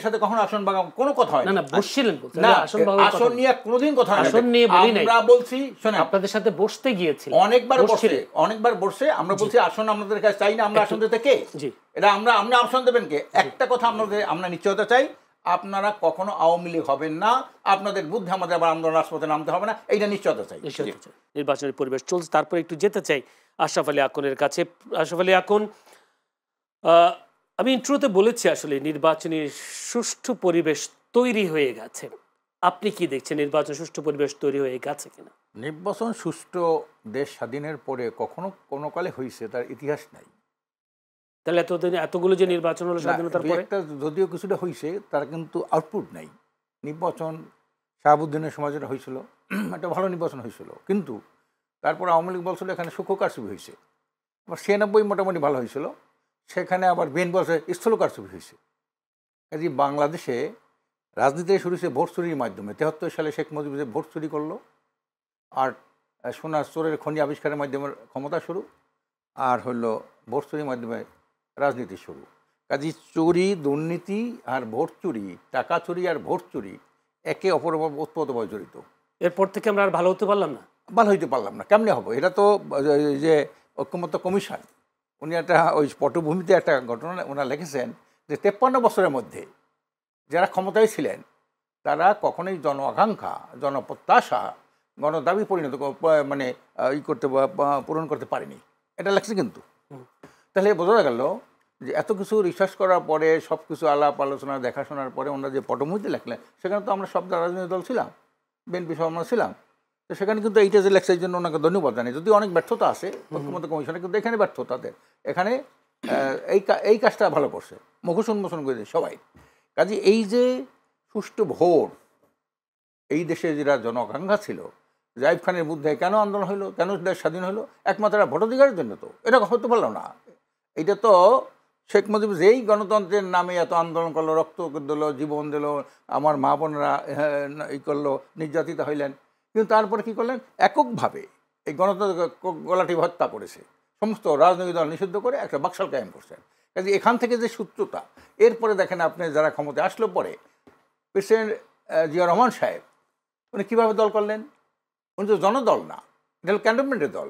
সাথে কখনো আসন ভাঙা কোনো কথা হয় না। না বসছিলেন না, আসন নিয়ে কোনোদিন কথা হয় না। আসন নিয়ে বলি নাই, আমরা বলছি শোনেন, আপনাদের সাথে বসতে গিয়েছিলেন, অনেকবার বসে আমরা বলছি আসন আমাদের কাছে চাই না, আমরা আসন দিতে কে, এটা আমরা আসন দেবেন কে? একটা কথা আমরা নিশ্চয়তা চাই, আপনারা কখনো আওয়ামী লীগ হবেন না, আপনাদের বুদ্ধি আমাদের আবার আন্দোলন রাজপথে নামতে হবে না, এইটা নিশ্চয়তা চাই। নির্বাচনের পরিবেশ চলছে, তারপর একটু যেতে চাই আশরাফ আলী আকনের কাছে। আশরাফ আলী আকন, আমি ইন্ট্রোতে বলেছি আসলে নির্বাচনী সুষ্ঠু পরিবেশ তৈরি হয়ে গেছে, আপনি কি দেখছেন নির্বাচন সুষ্ঠু পরিবেশ তৈরি হয়ে গেছে কিনা? নির্বাচন সুষ্ঠু দেশ স্বাধীনের পরে কখনো কোনো কালে হয়েছে তার ইতিহাস নাই। তাহলে এতগুলো যে নির্বাচন হলো স্বাধীনতার পরে, যদিও কিছুটা হয়েছে তার কিন্তু আউটপুট নাই। নির্বাচন শাহাবুদ্দিনের সময় যেটা হয়েছিল একটা ভালো নির্বাচন হয়েছিল, কিন্তু তারপর আওয়ামী লীগ বলছিল এখানে সূক্ষ্ম কারচুপি হয়েছে। আবার 96 মোটামুটি ভালো হয়েছিল, সেখানে আবার বিএনপি বলছে স্থূল কারচুপি হয়েছে। কাজে বাংলাদেশে রাজনীতি শুরু হয়েছে ভোট চুরির মাধ্যমে। 73 সালে শেখ মুজিব যে ভোট চুরি করলো, আর সোনার চোরের খনি আবিষ্কারের মাধ্যমে ক্ষমতা শুরু, আর হলো ভোট চুরির মাধ্যমে রাজনীতি শুরু। কাজে চুরি, দুর্নীতি আর ভোট চুরি, টাকা চুরি আর ভোট চুরি একে অপরের ওতপ্রোতভাবে জড়িত। এরপর থেকে আমরা আর ভালো হতে পারলাম না। ভালো হইতে পারলাম না, কেমনে হবো? এটা তো যে ঐক্যমত্য কমিশন, উনি একটা ওই পটভূমিতে একটা ঘটনা ওনারা লিখেছেন যে 53 বছরের মধ্যে যারা ক্ষমতায় ছিলেন তারা কখনোই জন আকাঙ্ক্ষা, জনপ্রত্যাশা, গণদাবি মানে পূরণ করতে পারেনি, এটা লেখছে কিন্তু। তাহলে বোঝা গেল যে এত কিছু রিসার্চ করার পরে, সব কিছু আলাপ আলোচনা দেখাশোনার পরে ওনারা যে পটভূমিতে লেখলেন, সেখানে তো আমরা সব রাজনৈতিক দল ছিলাম, বিএনপি সহ আমরা ছিলাম, তো সেখানে কিন্তু এইটা যে লেখছে এই জন্য ওনাকে ধন্যবাদ জানাই। যদি অনেক ব্যর্থতা আছে ঐক্যমত্য কমিশনে, কিন্তু এখানে ব্যর্থতাদের এখানে এই কাজটা ভালো করছে, মুখোশ উন্মোচন করেছে সবাই। কাজে এই যে সুষ্ঠু ভোট, এই দেশে যেটা জন আকাঙ্ক্ষা ছিল, জাহিদ খানের বিরুদ্ধে কেন আন্দোলন হলো, কেন দেশ স্বাধীন হলো? একমাত্র ভোটাধিকারের জন্য। তো এটা হতে পারলো না। এটা তো শেখ মুজিব যেই গণতন্ত্রের নামে এত আন্দোলন করলো, রক্ত দিল, জীবন দিল, আমার মা বোনেরা ই করলো, নির্যাতিত হইলেন, কিন্তু তারপরে কী করলেন? এককভাবে এই গণতন্ত্র গলাটি হত্যা করেছে, সমস্ত রাজনৈতিক দল নিষিদ্ধ করে একটা বাকশাল কায়েম করছেন। কাজে এখান থেকে যে সূত্রতা, এরপরে দেখেন আপনি যারা ক্ষমতায় আসলো পরে, প্রেসিডেন্ট জিয়া রহমান সাহেব উনি কীভাবে দল করলেন? উনি তো জনদল না, এটা হল ক্যান্টনমেন্টের দল।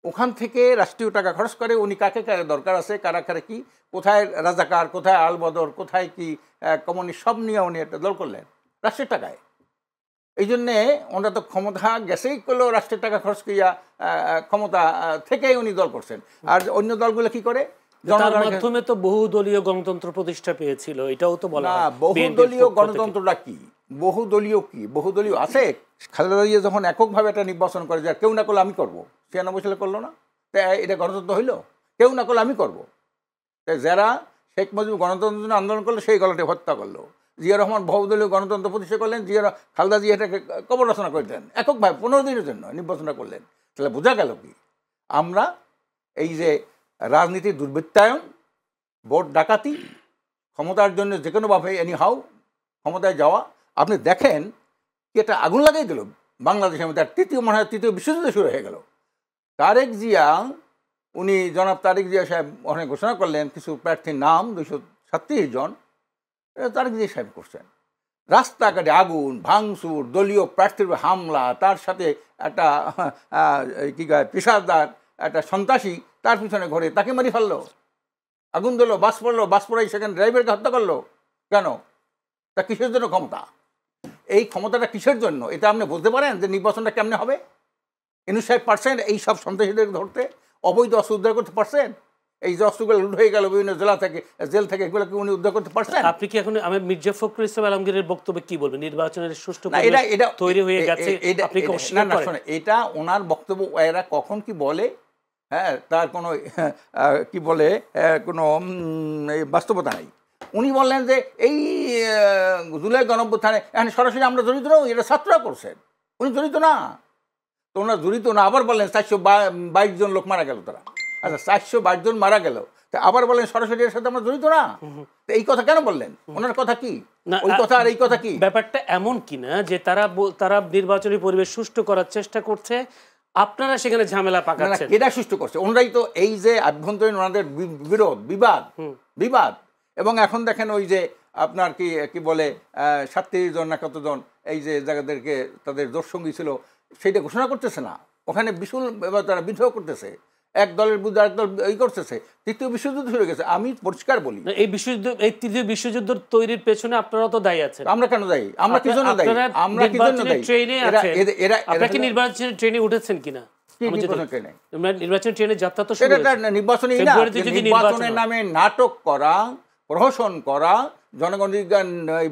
ওখান থেকে রাষ্ট্রীয় টাকা খরচ করে উনি কাকে কাকে দরকার আছে, কারা কারা কি, কোথায় রাজাকার, কোথায় আলবদর, কোথায় কি কমিউনিস্ট, সব নিয়ে উনি একটা দল করলেন রাষ্ট্রের টাকায়। এই জন্যে ওনারা তো ক্ষমতা গেছেই করলেও রাষ্ট্রের টাকা খরচ করিয়া ক্ষমতা থেকেই উনি দল করছেন। আর অন্য দলগুলো কি করে? তার মাধ্যমে তো বহুদলীয় গণতন্ত্র প্রতিষ্ঠা পেয়েছিল, এটাও তো বলা হয়। বহুদলীয় গণতন্ত্রটা কি? বহুদলীয় কি? বহুদলীয় আছে। খালেদা জিয়া যখন এককভাবে একটা নির্বাচন করে, যে কেউ না করলে আমি করবো, 96 সালে করলো না? তাই এটা গণতন্ত্র হইল? কেউ না করলে আমি করবো। তাই যারা শেখ মুজিব গণতন্ত্রের জন্য আন্দোলন করলো, সেই গলাটি হত্যা করলো। জিয়া রহমান বহুদলীয় গণতন্ত্র প্রতিষ্ঠা করলেন, খালেদা জিয়া এটাকে কবর রচনা করে দেন, এককভাবে 15 দিনের জন্য নির্বাচনটা করলেন। তাহলে বোঝা গেল কি? আমরা এই যে রাজনীতির দুর্বৃত্তায়ন, ভোট ডাকাতি, ক্ষমতার জন্য যে কোনোভাবে এনি হাউ ক্ষমতায় যাওয়া, আপনি দেখেন কি একটা আগুন লাগাই দিল বাংলাদেশের মধ্যে। তৃতীয় বিশ্বযুদ্ধ শুরু হয়ে গেল। তারেক জিয়া, উনি জনাব তারেক জিয়া সাহেব ওখানে ঘোষণা করলেন কিছু প্রার্থীর নাম, 236 জন তারেক জিয়া সাহেব করছেন। রাস্তাঘাটে আগুন, ভাঙচুর, দলীয় প্রার্থীর হামলা, তার সাথে একটা কী কয় পেশাদার একটা সন্ত্রাসী তার পিছনে ঘরে, তাকে মারি ফেললো, আগুন দিল, বাস পড়লো, বাস পড়াই সেখানে ড্রাইভারকে হত্যা করলো। কেন? তা কিসের জন্য ক্ষমতা? এই ক্ষমতাটা কিসের জন্য? এটা আপনি বলতে পারেন যে নির্বাচনটা কেমনে হবে? 99% এই সব সন্ত্রাসীদের ধরতে, অবৈধ অস্ত্র উদ্ধার করতে পারছেন? এই যে অস্ত্রগুলো লুট হয়ে গেল বিভিন্ন জেল থেকে, এগুলোকে উনি উদ্ধার করতে পারছেন? আপনি কি এখন আমি মির্জা ফখরুল ইসলাম আলমগীরের বক্তব্যে কি বলবেন? নির্বাচনের সুষ্ঠু তৈরি হয়ে গেছে, আপনি কি অস্বীকার করেন? এটা ওনার বক্তব্য। এরা কখন কি বলে, হ্যাঁ, তার কোনো কি বলে কোনো বাস্তবতা নেই। উনি বললেন যে এই জুলাই গণঅভ্যুত্থানে এখানে সরাসরি আমরা জড়িত নই, এটা ছাত্ররা করছেন, উনি জড়িত না। তো ওনারা জড়িত না, আবার বললেন 422 জন লোক মারা গেল তারা। আচ্ছা, 422 জন মারা গেল, তা আবার বলেন সরাসরি এর সাথে আমরা জড়িত না। তো এই কথা কেন বললেন? ওনার কথা কি ওই কথা আর এই কথা কি? ব্যাপারটা এমন কিনা যে তারা নির্বাচনী পরিবেশ সুষ্ঠু করার চেষ্টা করছে, আপনারা সেখানে ঝামেলা পাকাচ্ছেন। এটা সুষ্ঠু করছে ওনারাই তো। এই যে আভ্যন্তরীণ ওনাদের বিবাদ, এবং এখন দেখেন ওই যে আপনার কি কি বলে 37 জন না কতজন এই যে যাদেরকে তাদের দোষসঙ্গী ছিল সেইটা ঘোষণা করতেছে না, ওখানে বিপুল তারা বিদ্রোহ করতেছে, এক দলের বিরুদ্ধে আরেক দল এই করতেছে, তৃতীয় বিশ্বযুদ্ধ শুরু গেছে। আমি পরিষ্কার বলি এই বিশ্বযুদ্ধ, এই তৃতীয় বিশ্বযুদ্ধ তৈরির পেছনে আপনারা তো দায়ী আছেন। আমরা কেন দায়ী? আমরা কি জন্য দায়ী? আমরা কি জন্য দায়ী? ট্রেনে আছেন, আপনারা কি নির্বাচনের ট্রেনে উঠেছেন কিনা? নির্বাচন ট্রেনে যাত্রা তো শুরু হয়েছে। নির্বাচনী না, নির্বাচনের নামে নাটক করা, প্রহসন করা, জনগণের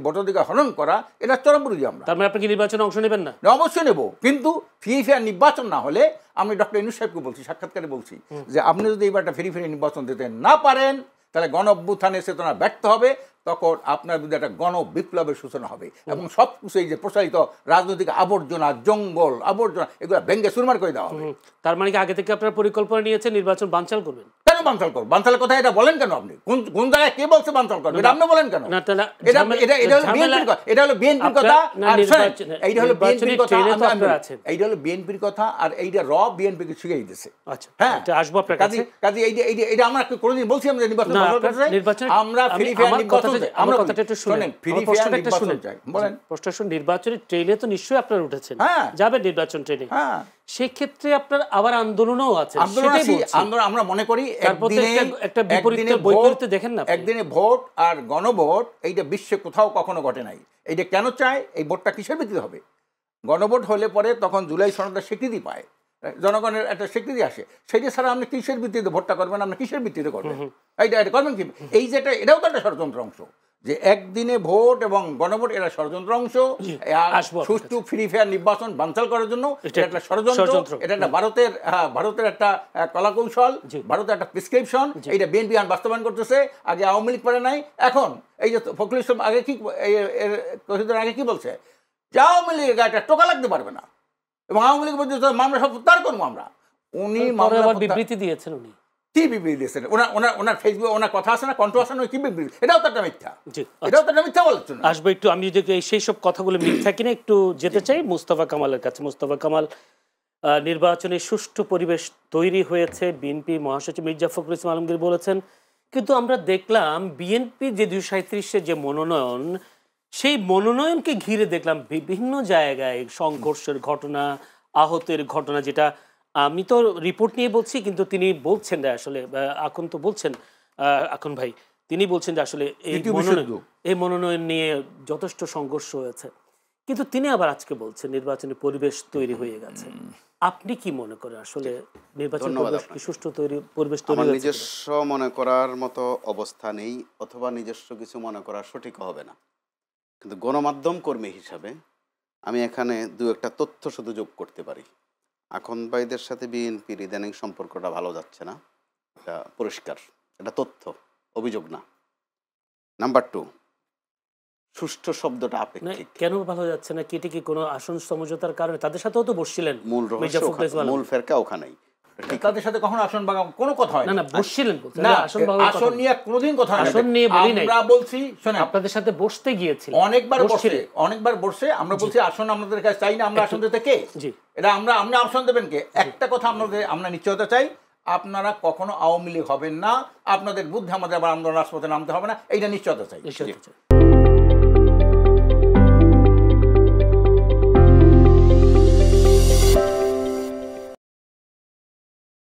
ভোটাধিকার হনন করা, এটা চরম বিরোধী আমরা। তার মানে আপনি কি নির্বাচনে অংশ নেবেন না? অবশ্যই নেব, কিন্তু ফ্রি ফেয়ার নির্বাচন না হলে, আমি ডক্টর ইউনূস সাহেবকে বলছি, সাক্ষাৎকারে বলছি যে আপনি যদি এইবারটা ফ্রি ফেয়ার নির্বাচন দিতে না পারেন তাহলে গণ অভ্যুত্থানের চেতনা ব্যর্থ হবে, তখন আপনার বিরুদ্ধে একটা গণ বিপ্লবের সূচনা হবে এবং সব কিছু এই যে প্রসারিত রাজনৈতিক আবর্জনা, জঙ্গল আবর্জনা, এগুলো ভেঙ্গে চুরমার করে দেওয়া হবে। তার মানে কি আগে থেকে আপনারা পরিকল্পনা নিয়েছেন নির্বাচন বানচাল করবেন? কেন বানচাল করব? বানচালের কথা এটা বলেন কেন আপনি? কোন জায়গায় কে বলছে বানচাল করবে? এটা আপনি বলেন কেন? এটা হলো বিএনপির কথা, আর এইটা হলো বিএনপির কথা, এইটা হলো বিএনপির কথা, আর এইটা র বিএনপিকে শিখিয়ে দিতেছে। আচ্ছা, এটা আসবো আপনার কাছে। কাজে এইটা আমরা কোনোদিন বলছি আমরা নির্বাচন আমরা ফ্রি ফেয়ার নির্বাচন চাই। আমরা কথাটা একটু শুনেন, ফ্রি ফেয়ার নির্বাচন চাই। বলেন প্রশ্ন, নির্বাচনের ট্রেনে তো নিশ্চয়ই আপনারা উঠেছেন, যাবেন নির্বাচন ট্রেনে, সেক্ষেত্রে আপনার আবার আন্দোলনও আছে। আন্দোলন আমরা মনে করি একটা বিপরীত বৈপরীত্য দেখেন না, একদিনে ভোট আর গণভোট, এইটা বিশ্বে কোথাও কখনো ঘটে নাই। এইটা কেন চায়? এই ভোটটা কিসের ভিত্তিতে হবে? গণভোট হলে পরে তখন জুলাই সনদটা স্বীকৃতি পায়, জনগণের একটা স্বীকৃতি আসে, সেইটা ছাড়া আপনি কিসের ভিত্তিতে ভোটটা করবেন? আপনি কিসের ভিত্তিতে করবেন? এটা করবেন কি? এই যেটা, এটাও তো একটা ষড়যন্ত্র অংশ, যে একদিনে ভোট এবং গণভোট, এটা ষড়যন্ত্র অংশ। সুষ্ঠু ফ্রি ফেয়ার নির্বাচন বানচাল করার জন্য এটা একটা ষড়যন্ত্র, এটা একটা ভারতের একটা কলাকৌশল, ভারতের একটা প্রেসক্রিপশন। এইটা বিএনপি বাস্তবায়ন করতেছে, আগে আওয়ামী লীগ পারে নাই। এখন এই যে ফখরুল ইসলাম আগে কি আগে কি বলছে, যে আওয়ামী লীগের একটা টোকা লাগতে পারবে না এবং আওয়ামী লীগ বলছে মামলা সব প্রত্যাহার করবো আমরা। উনি বিবৃতি দিয়েছেন, উনি কি বিবৃতি দিয়েছেন? ওনার ফেসবুকে ওনার কথা আছে না, কণ্ঠ আছে না, কি বিবৃতি? এটাও তো একটা মিথ্যা, এটাও তো একটা মিথ্যা বলছেন। আসবো একটু, আমি যদি সেই সব কথাগুলো মিথ্যা কিনা একটু যেতে চাই মুস্তাফা কামালের কাছে। মুস্তাফা কামাল, নির্বাচনের সুষ্ঠু পরিবেশ তৈরি হয়েছে, বিএনপি মহাসচিব মির্জা ফখরুল ইসলাম আলমগীর বলেছেন, কিন্তু আমরা দেখলাম বিএনপি যে 237-এর যে মনোনয়ন, সেই মনোনয়নকে ঘিরে দেখলাম বিভিন্ন জায়গায় সংঘর্ষের ঘটনা, আহতের ঘটনা, যেটা আমি তো রিপোর্ট নিয়ে বলছি, কিন্তু তিনি বলছেন না আসলে, এখন তো বলছেন এখন ভাই, তিনি বলছেন যে আসলে এই মনোনয়ন নিয়ে যথেষ্ট সংঘর্ষ হয়েছে, কিন্তু তিনি আবার আজকে বলছেন নির্বাচনের পরিবেশ তৈরি হয়ে গেছে। আপনি কি মনে করেন আসলে নির্বাচন কি সুষ্ঠু পরিবেশ তৈরি হয়েছে? নিজস্ব মনে করার মতো অবস্থা নেই, অথবা নিজস্ব কিছু মনে করা সঠিক হবে না, কিন্তু গণমাধ্যম কর্মী হিসাবে আমি এখানে দু একটা তথ্য শুধু যোগ করতে পারি। আখন ভাইদের সাথে বিএনপির ইদানিং সম্পর্কটা ভালো যাচ্ছে না, এটা পরিষ্কার, এটা তথ্য, অভিযোগ না। নাম্বার 2, সুষ্ঠু শব্দটা আপেক্ষিক। কেন ভালো যাচ্ছে না? কেটে কি কোনো আসন সমঝোতার কারণে? তাদের সাথেও তো বসছিলেন, মূল ফেরকা ওখানেই, তাদের সাথে কখনো আসন ভাগা কোনো কথা হয় না, বসছিলেন না, আসন নিয়ে কোনোদিন কথা হয় না, আসন নিয়ে বলি নাই। আমরা বলছি শুনেন, আপনাদের সাথে বসতে গিয়েছিল অনেকবার বসে, আমরা বলছি আসন আপনাদের কাছে চাই না, আমরা আসন দিতে কে? এটা আমরা আসন দেবেন কে? একটা কথা আমরা নিশ্চয়তা চাই, আপনারা কখনো আওয়ামী লীগ হবেন না, আপনাদের বুদ্ধি আমাদের আবার আন্দোলন রাজপথে নামতে হবে না, এইটা নিশ্চয়তা চাই।